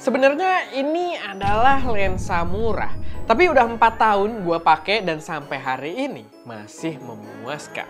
Sebenarnya ini adalah lensa murah, tapi udah 4 tahun gue pakai dan sampai hari ini masih memuaskan.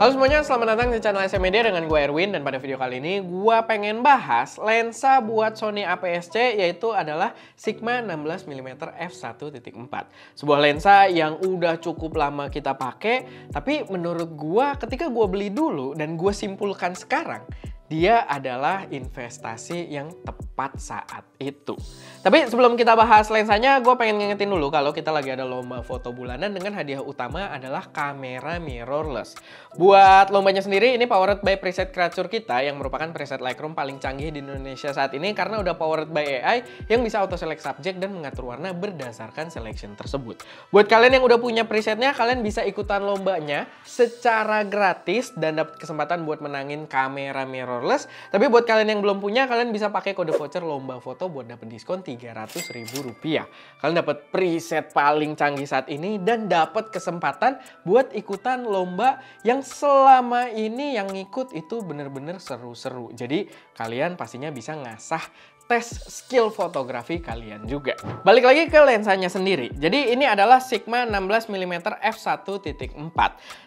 Halo semuanya, selamat datang di channel SM Media dengan gue Erwin. Dan pada video kali ini gue pengen bahas lensa buat Sony APS-C, yaitu adalah Sigma 16mm f1.4. Sebuah lensa yang udah cukup lama kita pakai, tapi menurut gue ketika gue beli dulu dan gue simpulkan sekarang, dia adalah investasi yang tepat saat itu. Tapi sebelum kita bahas lensanya, gue pengen ngingetin dulu kalau kita lagi ada lomba foto bulanan dengan hadiah utama adalah kamera mirrorless. Buat lombanya sendiri, ini powered by preset Creature kita yang merupakan preset Lightroom paling canggih di Indonesia saat ini karena udah powered by AI yang bisa auto select subject dan mengatur warna berdasarkan selection tersebut. Buat kalian yang udah punya presetnya, kalian bisa ikutan lombanya secara gratis dan dapat kesempatan buat menangin kamera mirrorless. Tapi buat kalian yang belum punya, kalian bisa pakai kode voucher lomba foto buat dapat diskon Rp300.000. Kalian dapat preset paling canggih saat ini dan dapat kesempatan buat ikutan lomba yang selama ini yang ngikut itu bener-bener seru-seru. Jadi kalian pastinya bisa ngasah tes skill fotografi kalian juga. Balik lagi ke lensanya sendiri. Jadi ini adalah Sigma 16mm f1.4.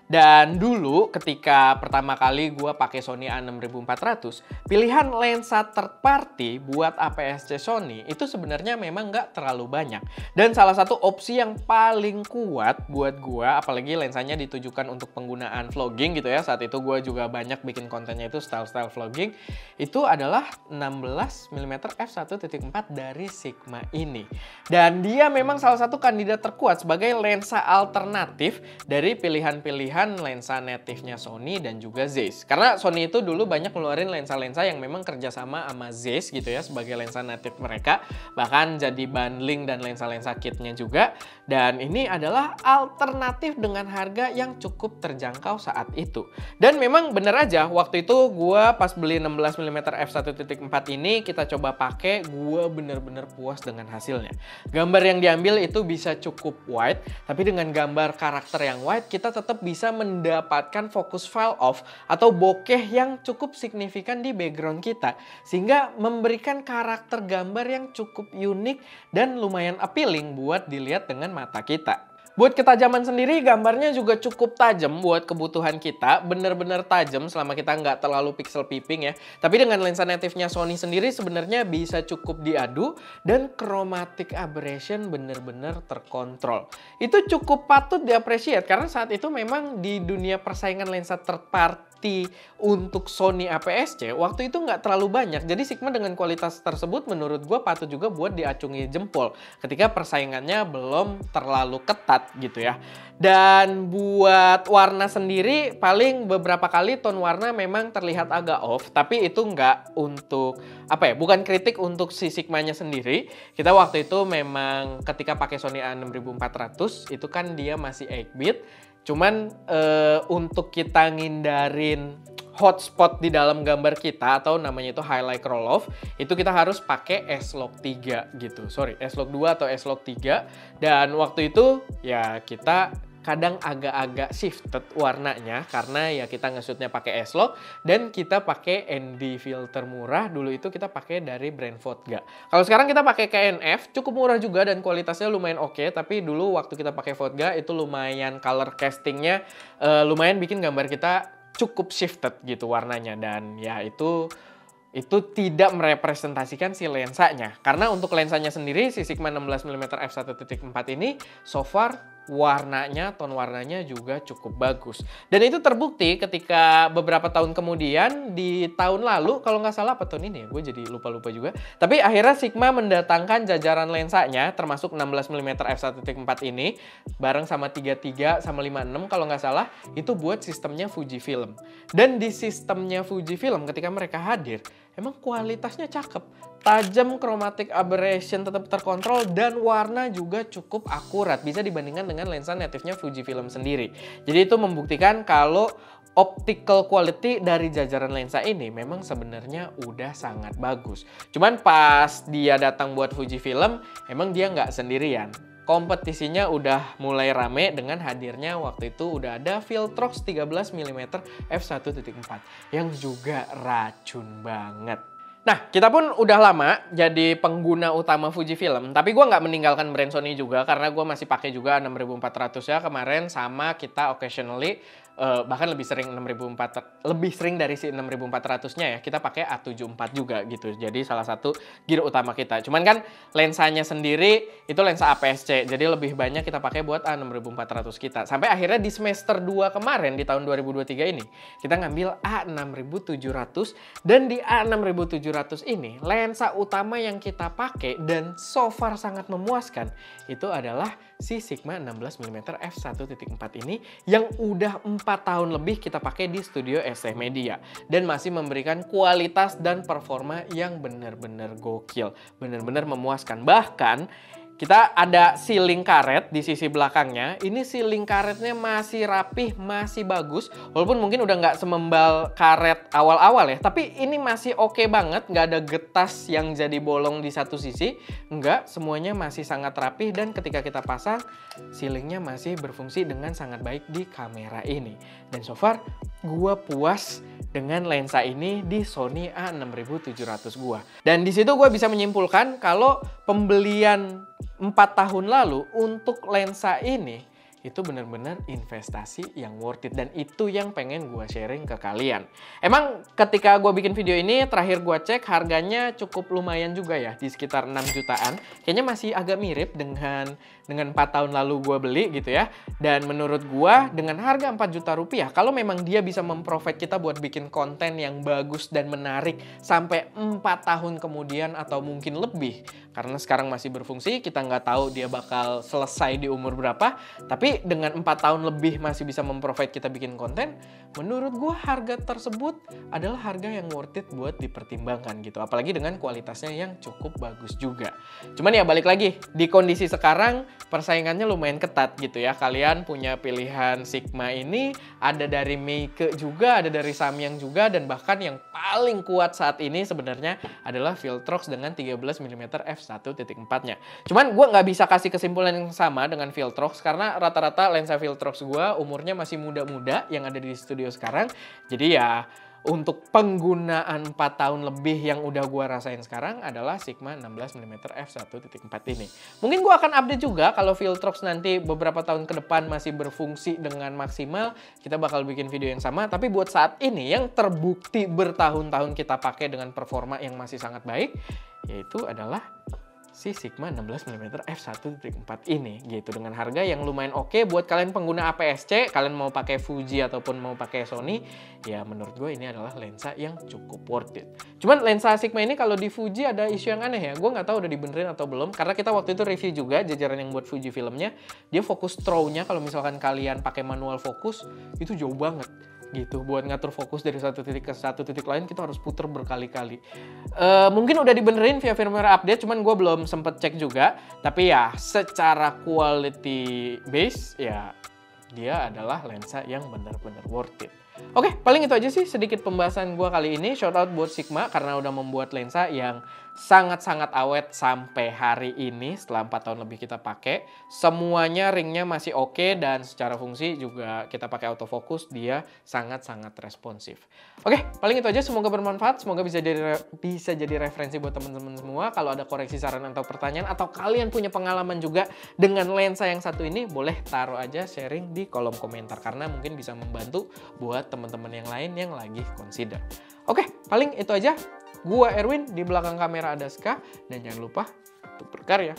Dan dulu ketika pertama kali gue pakai Sony A6400, pilihan lensa third party buat APS-C Sony itu sebenarnya memang nggak terlalu banyak. Dan salah satu opsi yang paling kuat buat gue, apalagi lensanya ditujukan untuk penggunaan vlogging gitu ya, saat itu gue juga banyak bikin kontennya itu style-style vlogging, itu adalah 16mm f1.4 dari Sigma ini. Dan dia memang salah satu kandidat terkuat sebagai lensa alternatif dari pilihan-pilihan lensa native-nya Sony dan juga Zeiss. Karena Sony itu dulu banyak ngeluarin lensa-lensa yang memang kerjasama sama Zeiss gitu ya sebagai lensa native mereka. Bahkan jadi bundling dan lensa-lensa kitnya juga. Dan ini adalah alternatif dengan harga yang cukup terjangkau saat itu. Dan memang bener aja, waktu itu gue pas beli 16mm f1.4 ini kita coba pakai, gue bener-bener puas dengan hasilnya. Gambar yang diambil itu bisa cukup wide, tapi dengan gambar karakter yang wide kita tetap bisa mendapatkan fokus file off atau bokeh yang cukup signifikan di background kita, sehingga memberikan karakter gambar yang cukup unik dan lumayan appealing buat dilihat dengan mata kita. Buat ketajaman sendiri, gambarnya juga cukup tajam buat kebutuhan kita. Bener-bener tajam selama kita nggak terlalu pixel peeping ya. Tapi dengan lensa native-nya Sony sendiri sebenarnya bisa cukup diadu. Dan chromatic aberration bener-bener terkontrol. Itu cukup patut diapresiasi karena saat itu memang di dunia persaingan lensa third party untuk Sony APS-C waktu itu nggak terlalu banyak. Jadi Sigma dengan kualitas tersebut menurut gue patut juga buat diacungi jempol ketika persaingannya belum terlalu ketat gitu ya. Dan buat warna sendiri paling beberapa kali tone warna memang terlihat agak off, tapi itu nggak untuk apa ya, bukan kritik untuk si Sigmanya sendiri. Kita waktu itu memang ketika pakai Sony A6400 itu kan dia masih 8-bit. Cuman untuk kita ngindarin hotspot di dalam gambar kita atau namanya itu highlight roll off, itu kita harus pakai S-Log 3 gitu. Sorry, S-Log 2 atau S-Log 3. Dan waktu itu ya kita kadang agak-agak shifted warnanya karena ya kita nge-shootnya pakai S-Log dan kita pakai ND filter murah. Dulu itu kita pakai dari brand Vodga. Kalau sekarang kita pakai KNF, cukup murah juga dan kualitasnya lumayan oke. Tapi dulu waktu kita pakai Vodga itu lumayan color castingnya lumayan bikin gambar kita cukup shifted gitu warnanya. Dan ya itu tidak merepresentasikan si lensanya. Karena untuk lensanya sendiri, si Sigma 16mm f1.4 ini so far warnanya, tone warnanya juga cukup bagus. Dan itu terbukti ketika beberapa tahun kemudian di tahun lalu, kalau nggak salah apa tahun ini ya, gue jadi lupa-lupa juga. Tapi akhirnya Sigma mendatangkan jajaran lensanya, termasuk 16mm f1.4 ini, bareng sama 33 sama 56 kalau nggak salah, itu buat sistemnya Fujifilm. Dan di sistemnya Fujifilm ketika mereka hadir, emang kualitasnya cakep. Tajam, chromatic aberration tetap terkontrol, dan warna juga cukup akurat. Bisa dibandingkan dengan lensa native-nya Fujifilm sendiri. Jadi itu membuktikan kalau optical quality dari jajaran lensa ini memang sebenarnya udah sangat bagus. Cuman pas dia datang buat Fujifilm, emang dia nggak sendirian. kompetisinya udah mulai rame dengan hadirnya waktu itu udah ada Viltrox 13 mm f1.4 yang juga racun banget. Nah, kita pun udah lama jadi pengguna utama Fujifilm, tapi gue nggak meninggalkan brand Sony juga karena gue masih pakai juga 6400 ya kemarin, sama kita occasionally bahkan lebih sering lebih sering dari si 6400-nya ya, kita pakai A74 juga gitu. Jadi salah satu gear utama kita. Cuman kan lensanya sendiri itu lensa APS-C, jadi lebih banyak kita pakai buat A6400 kita. Sampai akhirnya di semester 2 kemarin di tahun 2023 ini, kita ngambil A6700, dan di A6700 ini lensa utama yang kita pakai dan so far sangat memuaskan itu adalah si Sigma 16 mm f1.4 ini yang udah 4 tahun lebih kita pakai di studio ST Media dan masih memberikan kualitas dan performa yang benar-benar gokil, benar-benar memuaskan. Bahkan kita ada sealing karet di sisi belakangnya. Ini sealing karetnya masih rapih, masih bagus. Walaupun mungkin udah nggak semembal karet awal-awal ya. Tapi ini masih oke banget. Nggak ada getas yang jadi bolong di satu sisi. Nggak, semuanya masih sangat rapih. Dan ketika kita pasang, sealingnya masih berfungsi dengan sangat baik di kamera ini. Dan so far, gua puas dengan lensa ini di Sony A6700 gua. Dan di situ gua bisa menyimpulkan kalau pembelian 4 tahun lalu untuk lensa ini itu benar-benar investasi yang worth it, dan itu yang pengen gue sharing ke kalian. Emang ketika gue bikin video ini terakhir gue cek harganya cukup lumayan juga ya, di sekitar 6 jutaan. Kayaknya masih agak mirip dengan 4 tahun lalu gue beli gitu ya. Dan menurut gue dengan harga 4 juta rupiah, kalau memang dia bisa memprovide kita buat bikin konten yang bagus dan menarik sampai 4 tahun kemudian atau mungkin lebih, karena sekarang masih berfungsi, kita nggak tahu dia bakal selesai di umur berapa, tapi dengan 4 tahun lebih masih bisa memprovide kita bikin konten, menurut gue harga tersebut adalah harga yang worth it buat dipertimbangkan gitu. Apalagi dengan kualitasnya yang cukup bagus juga. Cuman ya balik lagi, di kondisi sekarang persaingannya lumayan ketat gitu ya. Kalian punya pilihan Sigma ini, ada dari Meike juga, ada dari Samyang juga, dan bahkan yang paling kuat saat ini sebenarnya adalah Viltrox dengan 13 mm f1.4-nya. Cuman gue nggak bisa kasih kesimpulan yang sama dengan Viltrox karena rata-rata lensa Viltrox gue umurnya masih muda-muda yang ada di studio sekarang. Jadi ya untuk penggunaan 4 tahun lebih yang udah gue rasain sekarang adalah Sigma 16 mm f1.4 ini. Mungkin gue akan update juga kalau Viltrox nanti beberapa tahun ke depan masih berfungsi dengan maksimal, kita bakal bikin video yang sama. Tapi buat saat ini yang terbukti bertahun-tahun kita pakai dengan performa yang masih sangat baik, yaitu adalah si Sigma 16 mm f1.4 ini gitu, dengan harga yang lumayan oke buat kalian pengguna APS-C. Kalian mau pakai Fuji ataupun mau pakai Sony, ya menurut gue ini adalah lensa yang cukup worth it. Cuman lensa Sigma ini kalau di Fuji ada isu yang aneh ya, gue nggak tahu udah dibenerin atau belum, karena kita waktu itu review juga jajaran yang buat Fuji filmnya, dia fokus throw-nya kalau misalkan kalian pakai manual fokus itu jauh banget gitu. Buat ngatur fokus dari satu titik ke satu titik lain kita harus puter berkali-kali. Mungkin udah dibenerin via firmware update, cuman gue belum sempet cek juga. Tapi ya secara quality base ya dia adalah lensa yang benar-benar worth it. Oke, paling itu aja sih sedikit pembahasan gue kali ini. Shout out buat Sigma karena udah membuat lensa yang sangat-sangat awet sampai hari ini setelah 4 tahun lebih kita pakai. Semuanya ringnya masih oke dan secara fungsi juga kita pakai autofocus, dia sangat-sangat responsif. Oke, paling itu aja. Semoga bermanfaat, semoga bisa jadi referensi buat teman-teman semua. Kalau ada koreksi, saran atau pertanyaan, atau kalian punya pengalaman juga dengan lensa yang satu ini, boleh taruh aja sharing di kolom komentar karena mungkin bisa membantu buat teman-teman yang lain yang lagi consider. Oke, paling itu aja. Gua Erwin, di belakang kamera ada Ska, dan jangan lupa untuk berkarya.